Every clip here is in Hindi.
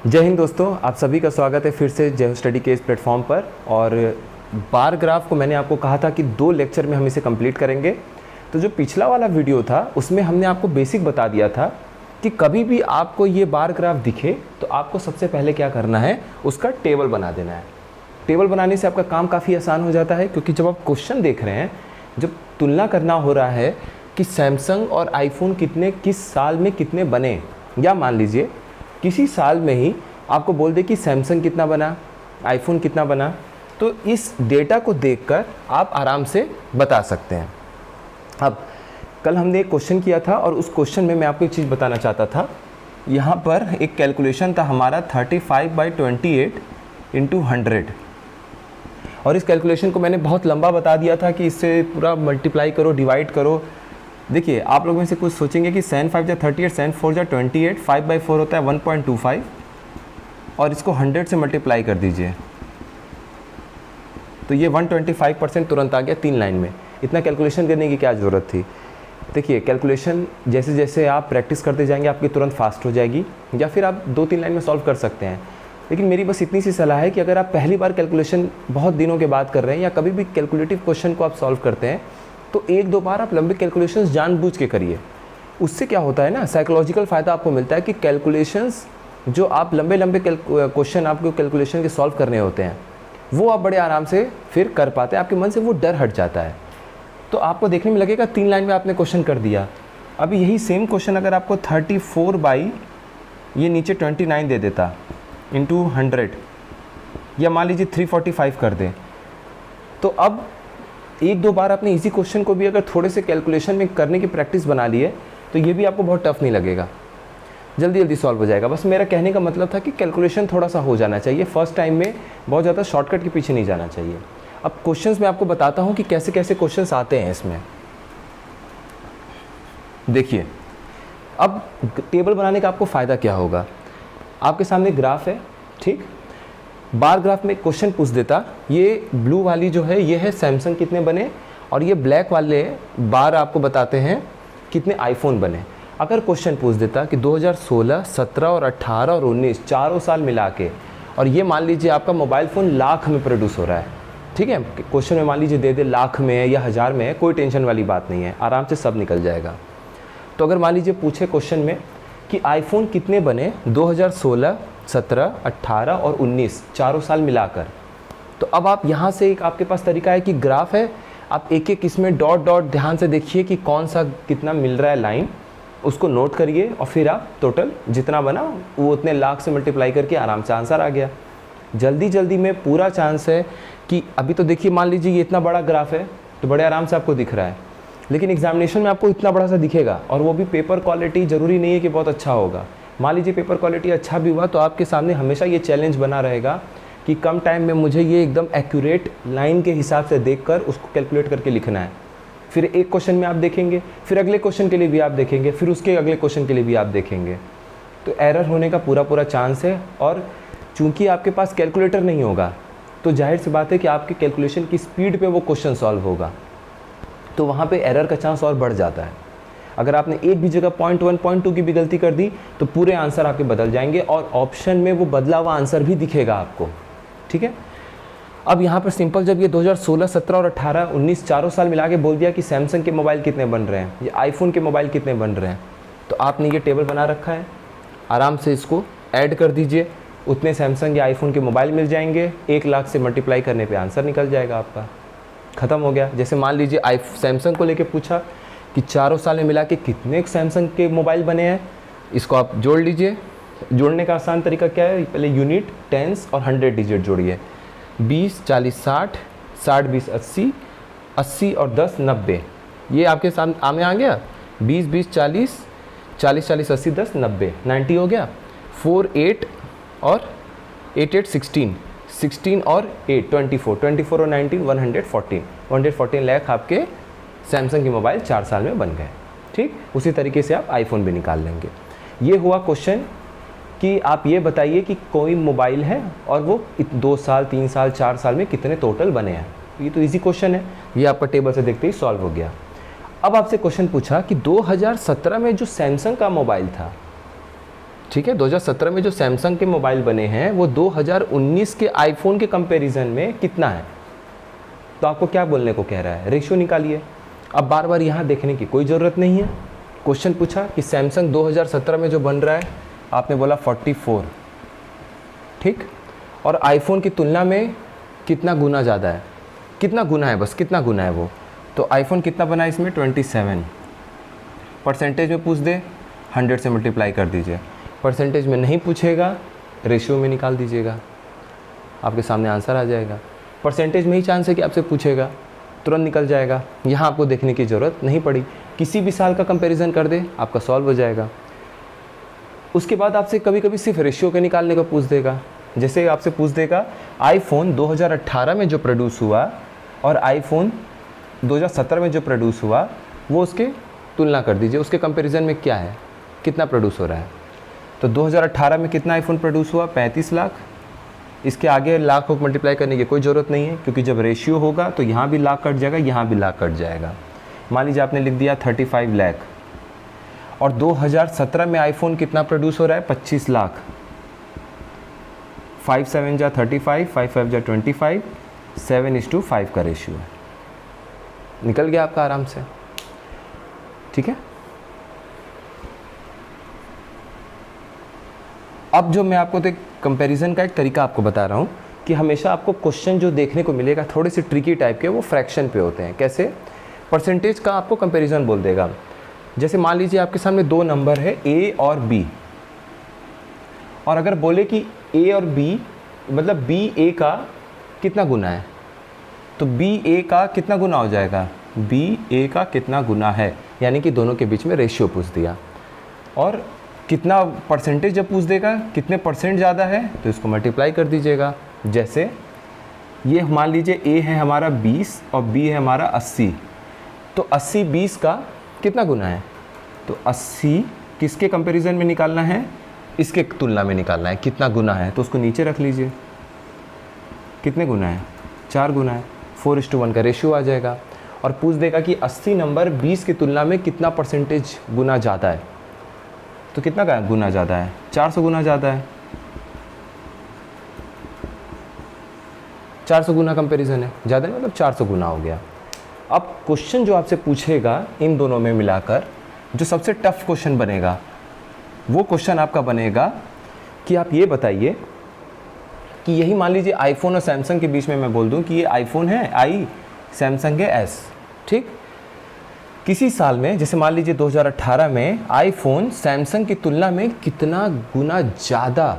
जय हिंद दोस्तों, आप सभी का स्वागत है फिर से जय स्टडी के इस प्लेटफॉर्म पर। और बार ग्राफ को मैंने आपको कहा था कि 2 लेक्चर में हम इसे कंप्लीट करेंगे। तो जो पिछला वाला वीडियो था उसमें हमने आपको बेसिक बता दिया था कि कभी भी आपको ये बार ग्राफ दिखे तो आपको सबसे पहले क्या करना है, उसका टेबल बना देना है। टेबल बनाने से आपका काम काफ़ी आसान हो जाता है, क्योंकि जब आप क्वेश्चन देख रहे हैं, जब तुलना करना हो रहा है कि सैमसंग और आईफोन किस साल में कितने बने, या मान लीजिए किसी साल में ही आपको बोल दे कि सैमसंग कितना बना, आईफोन कितना बना, तो इस डेटा को देखकर आप आराम से बता सकते हैं। अब कल हमने एक क्वेश्चन किया था और उस क्वेश्चन में मैं आपको एक चीज़ बताना चाहता था। यहाँ पर एक कैलकुलेशन था हमारा 35/28 × 100, और इस कैलकुलेशन को मैंने बहुत लंबा बता दिया था कि इससे पूरा मल्टीप्लाई करो, डिवाइड करो। देखिए, आप लोगों में से कुछ सोचेंगे कि sin 5 × 38, sin 4 × 28, 5/4 होता है 1.25, और इसको 100 से मल्टीप्लाई कर दीजिए तो ये 125% तुरंत आ गया 3 लाइन में। इतना कैलकुलेशन करने की क्या ज़रूरत थी। देखिए, कैलकुलेशन जैसे जैसे आप प्रैक्टिस करते जाएंगे आपकी तुरंत फास्ट हो जाएगी, या फिर आप 2-3 लाइन में सॉल्व कर सकते हैं। लेकिन मेरी बस इतनी सी सलाह है कि अगर आप पहली बार कैलकुलेशन बहुत दिनों के बाद कर रहे हैं, या कभी भी कैलकुलेटिव क्वेश्चन को आप सॉल्व करते हैं, तो 1-2 बार आप लंबे कैलकुलेशंस जानबूझ के करिए। उससे क्या होता है ना, साइकोलॉजिकल फ़ायदा आपको मिलता है कि कैलकुलेशंस जो आप लंबे क्वेश्चन आपको कैलकुलेशन के सॉल्व करने होते हैं, वो आप बड़े आराम से फिर कर पाते हैं। आपके मन से वो डर हट जाता है। तो आपको देखने में लगेगा 3 लाइन में आपने क्वेश्चन कर दिया। अभी यही सेम क्वेश्चन अगर आपको 34 ये नीचे 29 दे देता × 100, या मान लीजिए 345 कर दे, तो अब 1-2 बार आपने इसी क्वेश्चन को भी अगर थोड़े से कैलकुलेशन में करने की प्रैक्टिस बना ली है, तो ये भी आपको बहुत टफ नहीं लगेगा, जल्दी जल्दी सॉल्व हो जाएगा। बस मेरा कहने का मतलब था कि कैलकुलेशन थोड़ा सा हो जाना चाहिए। फर्स्ट टाइम में बहुत ज़्यादा शॉर्टकट के पीछे नहीं जाना चाहिए। अब क्वेश्चंस में आपको बताता हूँ कि कैसे कैसे क्वेश्चंस आते हैं इसमें। देखिए, अब टेबल बनाने का आपको फ़ायदा क्या होगा। आपके सामने ग्राफ है, ठीक। बार ग्राफ में क्वेश्चन पूछ देता, ये ब्लू वाली जो है ये है सैमसंग कितने बने, और ये ब्लैक वाले बार आपको बताते हैं कितने आईफोन बने। अगर क्वेश्चन पूछ देता कि 2016, 17 और 18 और 19 चारों साल मिला के, और ये मान लीजिए आपका मोबाइल फ़ोन लाख में प्रोड्यूस हो रहा है, ठीक है। क्वेश्चन में मान लीजिए दे दे लाख में है या हज़ार में है, कोई टेंशन वाली बात नहीं है, आराम से सब निकल जाएगा। तो अगर मान लीजिए पूछे क्वेश्चन में कि आईफोन कितने बने 2016, 17, 18 और 19 चारों साल मिलाकर, तो अब आप यहाँ से एक आपके पास तरीका है कि ग्राफ है, आप एक एक इसमें डॉट डॉट ध्यान से देखिए कि कौन सा कितना मिल रहा है लाइन, उसको नोट करिए, और फिर आप टोटल जितना बना वो उतने लाख से मल्टीप्लाई करके आराम से आंसर आ गया। जल्दी जल्दी में पूरा चांस है कि अभी तो देखिए, मान लीजिए ये इतना बड़ा ग्राफ है तो बड़े आराम से आपको दिख रहा है, लेकिन एग्जामिनेशन में आपको इतना बड़ा सा दिखेगा, और वो भी पेपर क्वालिटी ज़रूरी नहीं है कि बहुत अच्छा होगा। मान लीजिए पेपर क्वालिटी अच्छा भी हुआ तो आपके सामने हमेशा ये चैलेंज बना रहेगा कि कम टाइम में मुझे ये एकदम एक्यूरेट लाइन के हिसाब से देखकर उसको कैलकुलेट करके लिखना है। फिर एक क्वेश्चन में आप देखेंगे, फिर अगले क्वेश्चन के लिए भी आप देखेंगे, फिर उसके अगले क्वेश्चन के लिए भी आप देखेंगे, तो एरर होने का पूरा चांस है। और चूंकि आपके पास कैलकुलेटर नहीं होगा, तो जाहिर सी बात है कि आपके कैलकुलेशन की स्पीड पे वो क्वेश्चन सॉल्व होगा, तो वहाँ पे एरर का चांस और बढ़ जाता है। अगर आपने एक भी जगह 0.1, 0.2 की भी गलती कर दी तो पूरे आंसर आपके बदल जाएंगे, और ऑप्शन में वो बदला हुआ आंसर भी दिखेगा आपको, ठीक है। अब यहाँ पर सिंपल, जब ये 2016, 17 और 18, 19 चारों साल मिला के बोल दिया कि सैमसंग के मोबाइल कितने बन रहे हैं, या आईफोन के मोबाइल कितने बन रहे हैं, तो आपने ये टेबल बना रखा है, आराम से इसको ऐड कर दीजिए, उतने सैमसंग या आईफोन के मोबाइल मिल जाएंगे। 1 लाख से मल्टीप्लाई करने पे आंसर निकल जाएगा आपका, ख़त्म हो गया। जैसे मान लीजिए सैमसंग को लेके पूछा कि चारों साल में मिला के कितने सैमसंग के मोबाइल बने हैं, इसको आप जोड़ लीजिए। जोड़ने का आसान तरीका क्या है, पहले यूनिट, टेंस और 100 डिजिट जोड़िए। 20, 40, 60, 60, 20, 80, 80 और 10, 90, ये आपके सामने आ गया। 20, 20, 40, 40, 40, 80, 10, 90, 90 हो गया। 4, 8 और 8, 8, 16, 16 और 8, 24, 24 और 19, 114, 114 लाख आपके सैमसंग के मोबाइल 4 साल में बन गए, ठीक। उसी तरीके से आप आईफोन भी निकाल लेंगे। ये हुआ क्वेश्चन कि आप ये बताइए कि कोई मोबाइल है और वो 2 साल, 3 साल, 4 साल में कितने टोटल बने हैं। ये तो इजी क्वेश्चन है, ये आपका टेबल से देखते ही सॉल्व हो गया। अब आपसे क्वेश्चन पूछा कि 2017 में जो सैमसंग का मोबाइल था ठीक है, 2017 में जो सैमसंग के मोबाइल बने हैं वो 2019 के आईफोन के कंपैरिजन में कितना है। तो आपको क्या बोलने को कह रहा है, रेशियो निकालिए। अब बार बार यहाँ देखने की कोई ज़रूरत नहीं है। क्वेश्चन पूछा कि सैमसंग 2017 में जो बन रहा है, आपने बोला 44, ठीक, और आईफोन की तुलना में कितना गुना ज़्यादा है, कितना गुना है, बस कितना गुना है वो। तो आईफोन कितना बना है इसमें 27, परसेंटेज में पूछ दे 100 से मल्टीप्लाई कर दीजिए, परसेंटेज में नहीं पूछेगा रेशियो में निकाल दीजिएगा, आपके सामने आंसर आ जाएगा। परसेंटेज में ही चांस है कि आपसे पूछेगा, तुरंत निकल जाएगा, यहाँ आपको देखने की ज़रूरत नहीं पड़ी। किसी भी साल का कंपैरिजन कर दे, आपका सॉल्व हो जाएगा। उसके बाद आपसे कभी कभी सिर्फ रेशियो के निकालने को पूछ देगा। जैसे आपसे पूछ देगा आईफोन 2018 में जो प्रोड्यूस हुआ और आईफोन 2017 में जो प्रोड्यूस हुआ, वो उसके तुलना कर दीजिए, उसके कंपैरिजन में क्या है, कितना प्रोड्यूस हो रहा है। तो 2018 में कितना आईफोन प्रोड्यूस हुआ, 35 लाख। इसके आगे लाख को मल्टीप्लाई करने की कोई ज़रूरत नहीं है, क्योंकि जब रेशियो होगा तो यहाँ भी लाख कट जाएगा, यहाँ भी लाख कट जाएगा। मान लीजिए आपने लिख दिया 35 लाख, और 2017 में आईफोन कितना प्रोड्यूस हो रहा है, 25 लाख। 5 7 जा 35, 5 5 जा 25, 7:5 का रेशियो है। निकल गया आपका आराम से, ठीक है। अब जो मैं आपको तो कंपैरिजन का एक तरीका आपको बता रहा हूँ कि हमेशा आपको क्वेश्चन जो देखने को मिलेगा थोड़े से ट्रिकी टाइप के, वो फ्रैक्शन पे होते हैं। कैसे, परसेंटेज का आपको कंपैरिजन बोल देगा। जैसे मान लीजिए आपके सामने दो नंबर है ए और बी, और अगर बोले कि ए और बी मतलब बी ए का कितना गुना है, तो बी ए का कितना गुना हो जाएगा, बी ए का कितना गुना है, यानी कि दोनों के बीच में रेशियो पूछ दिया। और कितना परसेंटेज जब पूछ देगा, कितने परसेंट ज़्यादा है, तो इसको मल्टीप्लाई कर दीजिएगा। जैसे ये मान लीजिए ए है हमारा 20 और बी है हमारा 80, तो 80 20 का कितना गुना है, तो 80 किसके कंपैरिजन में निकालना है, इसके तुलना में निकालना है, कितना गुना है। तो उसको नीचे रख लीजिए, कितने गुना है, 4 गुना है, 4:1 का रेशियो आ जाएगा। और पूछ देगा कि 80 नंबर 20 की तुलना में कितना परसेंटेज गुना ज़्यादा है, तो कितना का गुना ज़्यादा है, 400 गुना ज़्यादा है, 400 गुना कंपैरिजन है, ज़्यादा नहीं मतलब 400 गुना हो गया। अब क्वेश्चन जो आपसे पूछेगा इन दोनों में मिलाकर, जो सबसे टफ क्वेश्चन बनेगा, वो क्वेश्चन आपका बनेगा कि आप ये बताइए कि यही मान लीजिए आईफोन और सैमसंग के बीच में मैं बोल दूं कि ये आईफोन है आई, सैमसंग है एस, ठीक। किसी साल में जैसे मान लीजिए 2018 में आईफोन सैमसंग की तुलना में कितना गुना ज़्यादा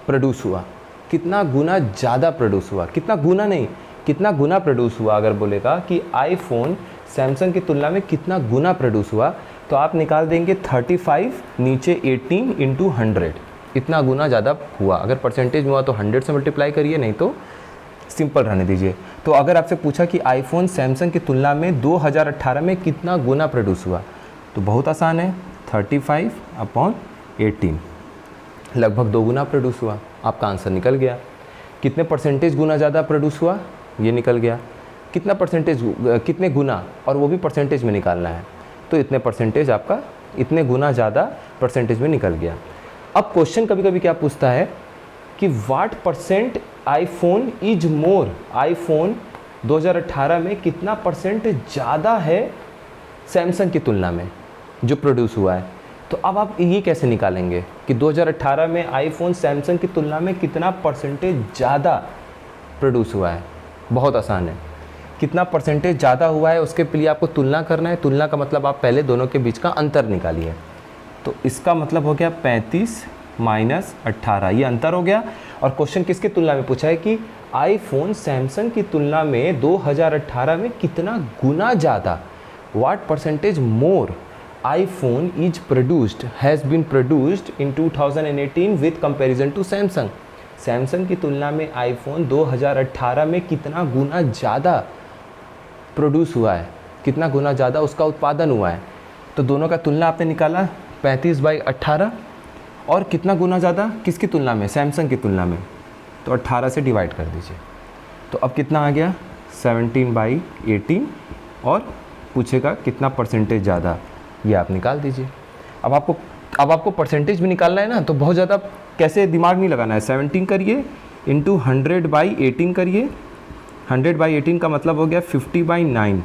प्रोड्यूस हुआ, कितना गुना ज़्यादा प्रोड्यूस हुआ, कितना गुना नहीं, कितना गुना प्रोड्यूस हुआ। अगर बोलेगा कि आईफोन सैमसंग की तुलना में कितना गुना प्रोड्यूस हुआ, तो आप निकाल देंगे 35 नीचे 18 × 100, इतना गुना ज़्यादा हुआ। अगर परसेंटेज में हुआ तो 100 से मल्टीप्लाई करिए, नहीं तो सिंपल रहने दीजिए। तो अगर आपसे पूछा कि आईफोन सैमसंग की तुलना में 2018 में कितना गुना प्रोड्यूस हुआ, तो बहुत आसान है, 35/18, लगभग 2 गुना प्रोड्यूस हुआ। आपका आंसर निकल गया। कितने परसेंटेज गुना ज़्यादा प्रोड्यूस हुआ, ये निकल गया। कितना परसेंटेज, कितने गुना, और वो भी परसेंटेज में निकालना है, तो इतने परसेंटेज आपका इतने गुना ज़्यादा परसेंटेज में निकल गया। अब क्वेश्चन कभी कभी क्या पूछता है कि what percent iPhone is more, iPhone 2018 में कितना परसेंट ज़्यादा है सैमसंग की तुलना में जो प्रोड्यूस हुआ है। तो अब आप ये कैसे निकालेंगे कि 2018 में आईफोन सैमसंग की तुलना में कितना परसेंटेज ज़्यादा प्रोड्यूस हुआ है। बहुत आसान है, कितना परसेंटेज ज़्यादा हुआ है उसके लिए आपको तुलना करना है। तुलना का मतलब आप पहले दोनों के बीच का अंतर निकालिए। तो इसका मतलब हो गया 35 - 18, ये अंतर हो गया। और क्वेश्चन किसकी तुलना में पूछा है कि आईफोन सैमसंग की तुलना में 2018 में कितना गुना ज़्यादा, what percentage more iPhone is produced, has been produced in 2018 with comparison to Samsung। Samsung की तुलना में आईफोन 2018 में कितना गुना ज़्यादा प्रोड्यूस हुआ है, कितना गुना ज़्यादा उसका उत्पादन हुआ है। तो दोनों का तुलना आपने निकाला 35/18, और कितना गुना ज़्यादा किसकी तुलना में, सैमसंग की तुलना में, तो 18 से डिवाइड कर दीजिए। तो अब कितना आ गया 17/18, और पूछेगा कितना परसेंटेज ज़्यादा, ये आप निकाल दीजिए। अब आपको अब आपको परसेंटेज भी निकालना है ना, तो बहुत ज़्यादा कैसे दिमाग नहीं लगाना है। 17 करिए इंटू 100/18 करिए। 100/18 का मतलब हो गया 50/9।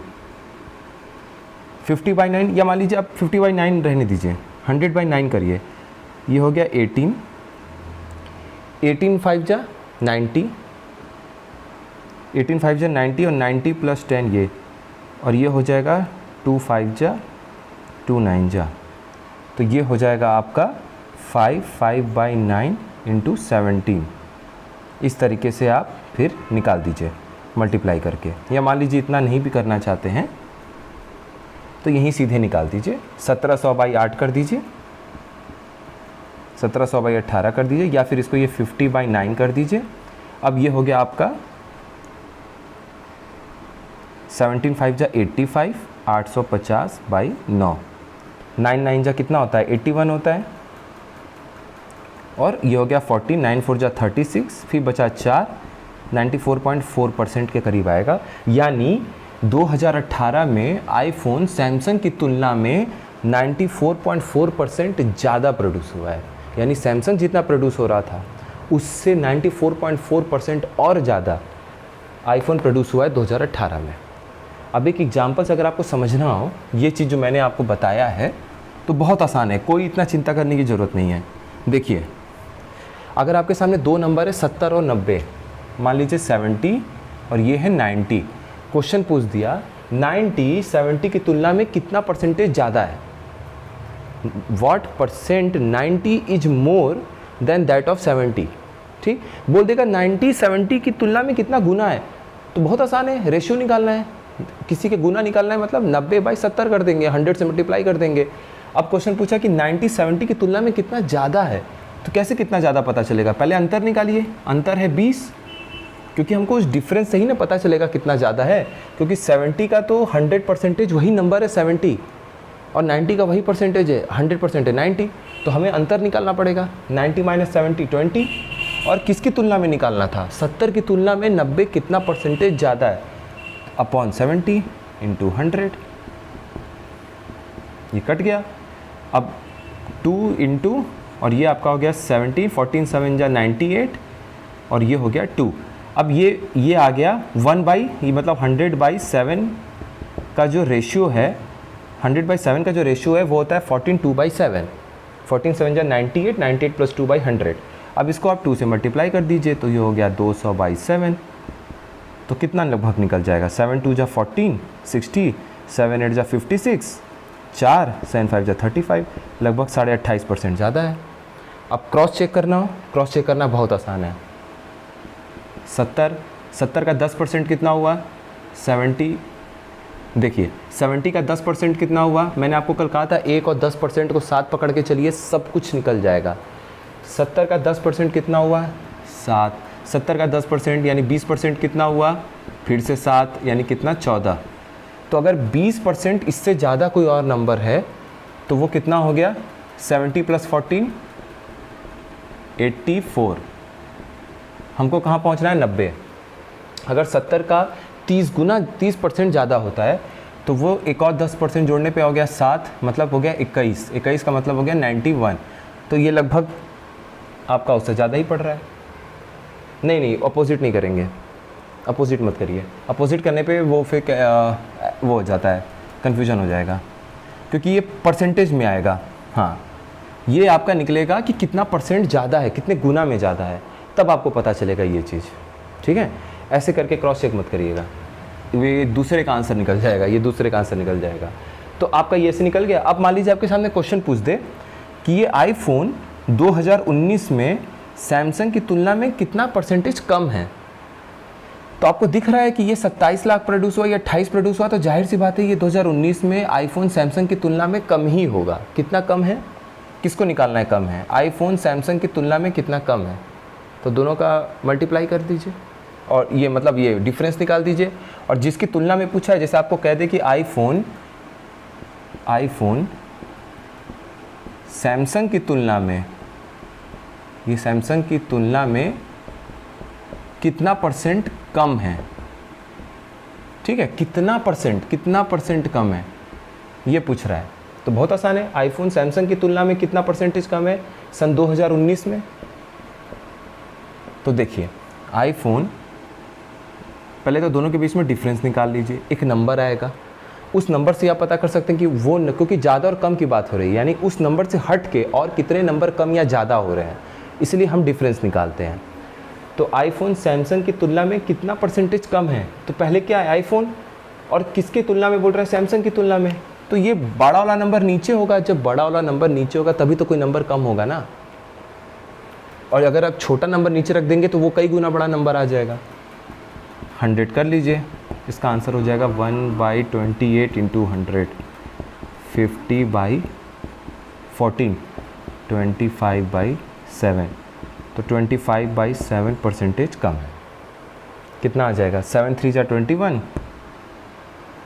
50/9 या मान लीजिए आप 50/9 रहने दीजिए, 100/9 करिए। ये हो गया 18, 18 5 जा 90, 18 5 जा 90 और 90 + 10 ये, और ये हो जाएगा 2 5 जा 2 9 जा, तो ये हो जाएगा आपका 5/9 इंटू 17। इस तरीके से आप फिर निकाल दीजिए मल्टीप्लाई करके, या मान लीजिए इतना नहीं भी करना चाहते हैं तो यहीं सीधे निकाल दीजिए। 1700/8 कर दीजिए, 1700/18 कर दीजिए, या फिर इसको ये 50/9 कर दीजिए। अब ये हो गया आपका 17 5 जा 85, 850/9, 9 9 जा कितना होता है 81 होता है, और ये हो गया 40, 9 4 जा 36, फिर बचा 4, 94.4% के करीब आएगा। यानी 2018 में आईफोन सैमसंग की तुलना में 94.4% ज़्यादा प्रोड्यूस हुआ है। यानी सैमसंग जितना प्रोड्यूस हो रहा था उससे 94.4% और ज़्यादा आईफोन प्रोड्यूस हुआ है 2018 में। अब एक एग्जांपल से अगर आपको समझना हो ये चीज़ जो मैंने आपको बताया है तो बहुत आसान है, कोई इतना चिंता करने की ज़रूरत नहीं है। देखिए, अगर आपके सामने दो नंबर है 70 और 90, मान लीजिए 70 और ये है 90, क्वेश्चन पूछ दिया 90 70 की तुलना में कितना परसेंटेज ज़्यादा है, what percent 90 is more than that of 70। ठीक, बोल देगा 90 70 की तुलना में कितना गुना है, तो बहुत आसान है, रेशियो निकालना है, किसी के गुना निकालना है, मतलब 90/70 कर देंगे, 100 से मल्टीप्लाई कर देंगे। अब क्वेश्चन पूछा कि 90 70 की तुलना में कितना ज़्यादा है, तो कैसे कितना ज़्यादा पता चलेगा, पहले अंतर निकालिए, अंतर है 20, क्योंकि हमको उस डिफरेंस से ही ना पता चलेगा कितना ज़्यादा है, क्योंकि 70 का तो 100% वही नंबर है 70, और 90 का वही परसेंटेज है 100% है 90, तो हमें अंतर निकालना पड़ेगा। 90 - 70 20, और किसकी तुलना में निकालना था, 70 की तुलना में 90 कितना परसेंटेज ज़्यादा है, अपॉन 70 इंटू 100, ये कट गया। अब 2 इंटू, और ये आपका हो गया 70, 14 7 जा 98, और ये हो गया 2। अब ये आ गया 1/, ये मतलब 100/7 का जो रेशियो है, 100/7 का जो रेशियो है वो होता है 14 2/7, 14 7 जा 98, 98 + 2/100। अब इसको आप 2 से मल्टीप्लाई कर दीजिए, तो ये हो गया 200/7, तो कितना लगभग निकल जाएगा, 7 2 जा 14, 60, 7 8 जा 56, 4 7 5 जा 35, लगभग 28.5% ज़्यादा है। अब क्रॉस चेक करना हो, क्रॉस चेक करना बहुत आसान है। 70 का 10% कितना हुआ, 70, देखिए 70 का 10% कितना हुआ, मैंने आपको कल कहा था 1 और 10% को साथ पकड़ के चलिए, सब कुछ निकल जाएगा। 70 का 10% कितना हुआ, 7, 70 का 10% यानी 20% कितना हुआ, फिर से 7 यानी कितना 14। तो अगर 20% इससे ज़्यादा कोई और नंबर है तो वो कितना हो गया, 70 + 14 84। हमको कहाँ पहुँचना है, 90। अगर 70 का 30% ज़्यादा होता है तो वो एक और 10% जोड़ने पे हो गया 7, मतलब हो गया 21, 21 का मतलब हो गया 91। तो ये लगभग आपका उससे ज़्यादा ही पड़ रहा है। नहीं, अपोजिट नहीं करेंगे, अपोजिट मत करिए, अपोजिट करने पे वो फिर वो हो जाता है, कन्फ्यूजन हो जाएगा, क्योंकि ये परसेंटेज में आएगा। हाँ, ये आपका निकलेगा कि कितना परसेंट ज़्यादा है, कितने गुना में ज़्यादा है, तब आपको पता चलेगा ये चीज़। ठीक है, ऐसे करके क्रॉस चेक मत करिएगा, ये दूसरे का आंसर निकल जाएगा, ये दूसरे का आंसर निकल जाएगा। तो आपका ये ऐसे निकल गया। अब मान लीजिए आपके सामने क्वेश्चन पूछ दे कि ये आईफोन 2019 में सैमसंग की तुलना में कितना परसेंटेज कम है, तो आपको दिख रहा है कि ये 27 लाख प्रोड्यूस हुआ या 28 प्रोड्यूस हुआ, तो जाहिर सी बात है ये 2019 में आईफोन सैमसंग की तुलना में कम ही होगा। कितना कम है, किसको निकालना है कम है, आईफोन सैमसंग की तुलना में कितना कम है, तो दोनों का मल्टीप्लाई कर दीजिए और ये मतलब ये डिफरेंस निकाल दीजिए। और जिसकी तुलना में पूछा है, जैसे आपको कह दे कि आईफोन सैमसंग की तुलना में, ये सैमसंग की तुलना में कितना परसेंट कम है, ठीक है, कितना परसेंट कम है, ये पूछ रहा है। तो बहुत आसान है, आईफोन सैमसंग की तुलना में कितना परसेंटेज कम है सन 2019 में। तो देखिए आईफोन, पहले तो दोनों के बीच में डिफरेंस निकाल लीजिए, एक नंबर आएगा, उस नंबर से आप पता कर सकते हैं कि वो क्योंकि ज़्यादा और कम की बात हो रही है, यानी उस नंबर से हट के और कितने नंबर कम या ज़्यादा हो रहे हैं, इसलिए हम डिफरेंस निकालते हैं। तो आईफोन सैमसंग की तुलना में कितना परसेंटेज कम है, तो पहले क्या है आईफोन और किसकी तुलना में बोल रहा है, सैमसंग की तुलना में, तो ये बड़ा वाला नंबर नीचे होगा। जब बड़ा वाला नंबर नीचे होगा तभी तो कोई नंबर कम होगा ना, और अगर आप छोटा नंबर नीचे रख देंगे तो वो कई गुना बड़ा नंबर आ जाएगा। 100 कर लीजिए, इसका आंसर हो जाएगा 1/28 इंटू 100, 50/14, 25/7, तो 25/7 परसेंटेज कम है। कितना आ जाएगा, 7 3 जा 21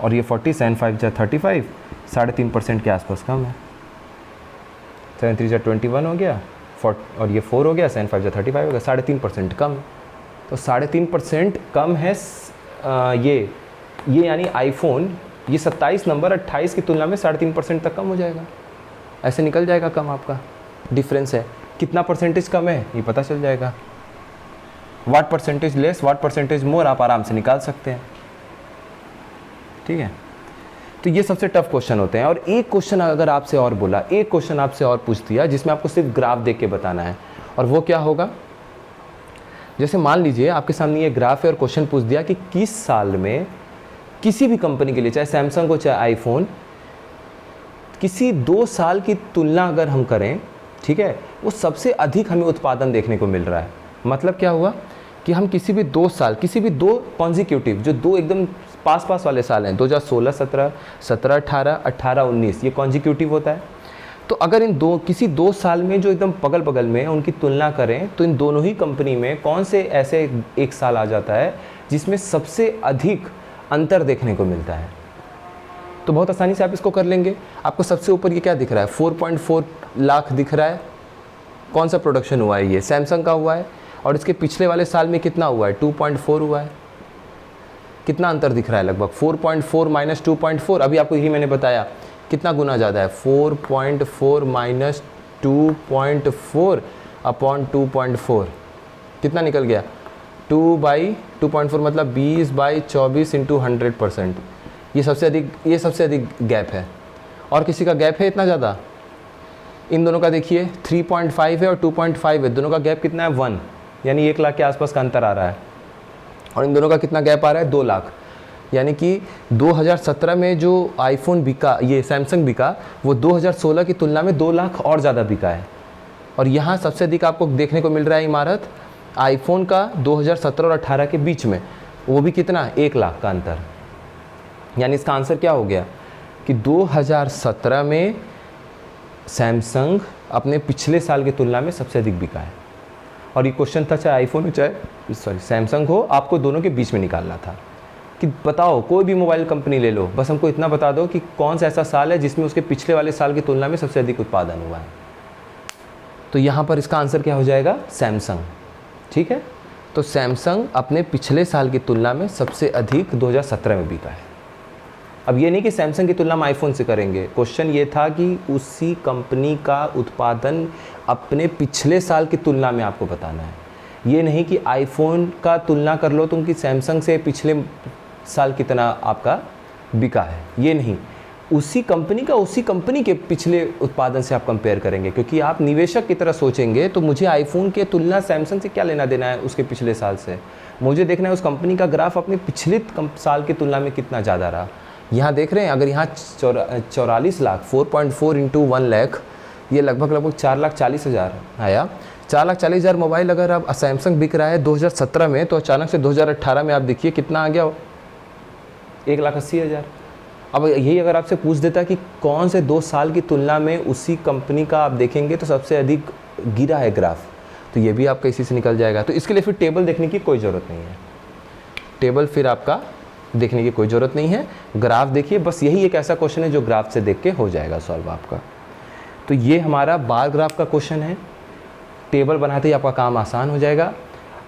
और ये 40, 7 5 जा 35, 3.5% के आसपास कम है। 7 3 जा 21 हो गया और ये 4 हो गया, 7 5 जा 35 हो गया, 3.5% कम। तो 3.5% कम है ये यानी आईफोन, ये 27 नंबर 28 की तुलना में 3.5% तक कम हो जाएगा, ऐसे निकल जाएगा कम आपका डिफरेंस है। कितना परसेंटेज कम है ये पता चल जाएगा, what percentage less what percentage मोर आप आराम से निकाल सकते हैं, ठीक है। तो ये सबसे टफ क्वेश्चन होते हैं। और एक क्वेश्चन अगर आपसे और बोला, एक क्वेश्चन आपसे और पूछ दिया जिसमें आपको सिर्फ ग्राफ देख के बताना है, और वो क्या होगा, जैसे मान लीजिए आपके सामने ये ग्राफ है और क्वेश्चन पूछ दिया कि किस साल में किसी भी कंपनी के लिए, चाहे सैमसंग हो चाहे आईफोन, किसी 2 साल की तुलना अगर हम करें, ठीक है, वो सबसे अधिक हमें उत्पादन देखने को मिल रहा है। मतलब क्या हुआ कि हम किसी भी 2 साल, किसी भी 2 कॉन्जिक्यूटिव, जो 2 एकदम पास वाले साल हैं, 2016 17, 17 18, 18 19, ये कॉन्जिक्यूटिव होता है। तो अगर इन किसी 2 साल में जो एकदम बगल में उनकी तुलना करें, तो इन दोनों ही कंपनी में कौन से ऐसे एक साल आ जाता है जिसमें सबसे अधिक अंतर देखने को मिलता है। तो बहुत आसानी से आप इसको कर लेंगे। आपको सबसे ऊपर ये क्या दिख रहा है, 4.4 लाख दिख रहा है। कौन सा प्रोडक्शन हुआ है, ये सैमसंग का हुआ है, और इसके पिछले वाले साल में कितना हुआ है, 2.4 हुआ है। कितना अंतर दिख रहा है, लगभग 4.4 माइनस 2.4, अभी आपको यही मैंने बताया, कितना गुना ज़्यादा है, 4.4 माइनस 2.4 अपॉन 2.4, कितना निकल गया, 2/2.4, मतलब 20/24 इंटू 100%। ये सबसे अधिक गैप है। और किसी का गैप है इतना ज़्यादा, इन दोनों का देखिए 3.5 है और 2.5 है, दोनों का गैप कितना है, 1, यानी 1 लाख के आसपास का अंतर आ रहा है। और इन दोनों का कितना गैप आ रहा है, 2 लाख, यानी कि 2017 में जो आईफोन बिका, ये सैमसंग बिका, वो 2016 की तुलना में 2 लाख और ज़्यादा बिका है। और यहाँ सबसे अधिक आपको देखने को मिल रहा है इमारत आईफोन का 2017 और 18 के बीच में, वो भी कितना, 1 लाख का अंतर। यानी इसका आंसर क्या हो गया कि 2017 में सैमसंग अपने पिछले साल की तुलना में सबसे अधिक बिका है। और ये क्वेश्चन था चाहे आईफोन हो चाहे सैमसंग हो, आपको दोनों के बीच में निकालना था कि बताओ कोई भी मोबाइल कंपनी ले लो, बस हमको इतना बता दो कि कौन सा ऐसा साल है जिसमें उसके पिछले वाले साल की तुलना में सबसे अधिक उत्पादन हुआ है। तो यहाँ पर इसका आंसर क्या हो जाएगा, सैमसंग, ठीक है। तो सैमसंग अपने पिछले साल की तुलना में सबसे अधिक 2017 में बिका है। अब ये नहीं कि सैमसंग की तुलना हम आईफोन से करेंगे, क्वेश्चन ये था कि उसी कंपनी का उत्पादन अपने पिछले साल की तुलना में आपको बताना है। ये नहीं कि आईफोन का तुलना कर लो तुम कि सैमसंग से पिछले साल कितना आपका बिका है, ये नहीं, उसी कंपनी के पिछले उत्पादन से आप कंपेयर करेंगे। क्योंकि आप निवेशक की तरह सोचेंगे तो मुझे आईफोन के तुलना सैमसंग से क्या लेना देना है उसके पिछले साल से, मुझे देखना है उस कंपनी का ग्राफ अपने पिछले साल की तुलना में कितना ज़्यादा रहा। यहाँ देख रहे हैं, अगर यहाँ 44 लाख 4.4 इंटू 1 लाख, ये लगभग 4,40,000 आया। 4,40,000 मोबाइल अगर अब सैमसंग बिक रहा है 2017 में, तो अचानक से 2018 में आप देखिए कितना आ गया, 1,80,000। अब यही अगर आपसे पूछ देता कि कौन से 2 साल की तुलना में उसी कंपनी का आप देखेंगे तो सबसे अधिक गिरा है ग्राफ, तो ये भी आपका इसी से निकल जाएगा। तो इसके लिए फिर टेबल देखने की कोई ज़रूरत नहीं है, टेबल फिर आपका देखने की कोई ज़रूरत नहीं है, ग्राफ देखिए, बस यही एक ऐसा क्वेश्चन है जो ग्राफ से देख के हो जाएगा सॉल्व आपका। तो ये हमारा बार ग्राफ का क्वेश्चन है, टेबल बनाते ही आपका काम आसान हो जाएगा।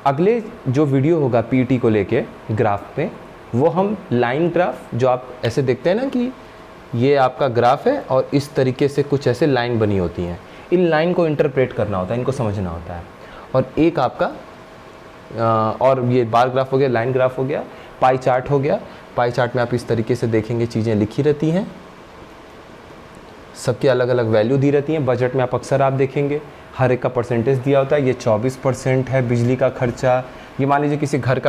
अगले जो वीडियो होगा पीटी को लेके ग्राफ पे, वो हम लाइन ग्राफ, जो आप ऐसे देखते हैं ना कि ये आपका ग्राफ है और इस तरीके से कुछ ऐसे लाइन बनी होती हैं। इन लाइन को इंटरप्रेट करना होता है, इनको समझना होता है। और एक आपका और ये बार ग्राफ हो गया, लाइन ग्राफ हो गया, पाई चार्ट हो गया। पाई चार्ट में आप इस तरीके से देखेंगे चीज़ें लिखी रहती हैं, सबकी अलग अलग वैल्यू दी रहती हैं। बजट में आप अक्सर आप देखेंगे हर एक का परसेंटेज दिया होता है। ये 24% है बिजली का खर्चा। ये मान लीजिए किसी घर का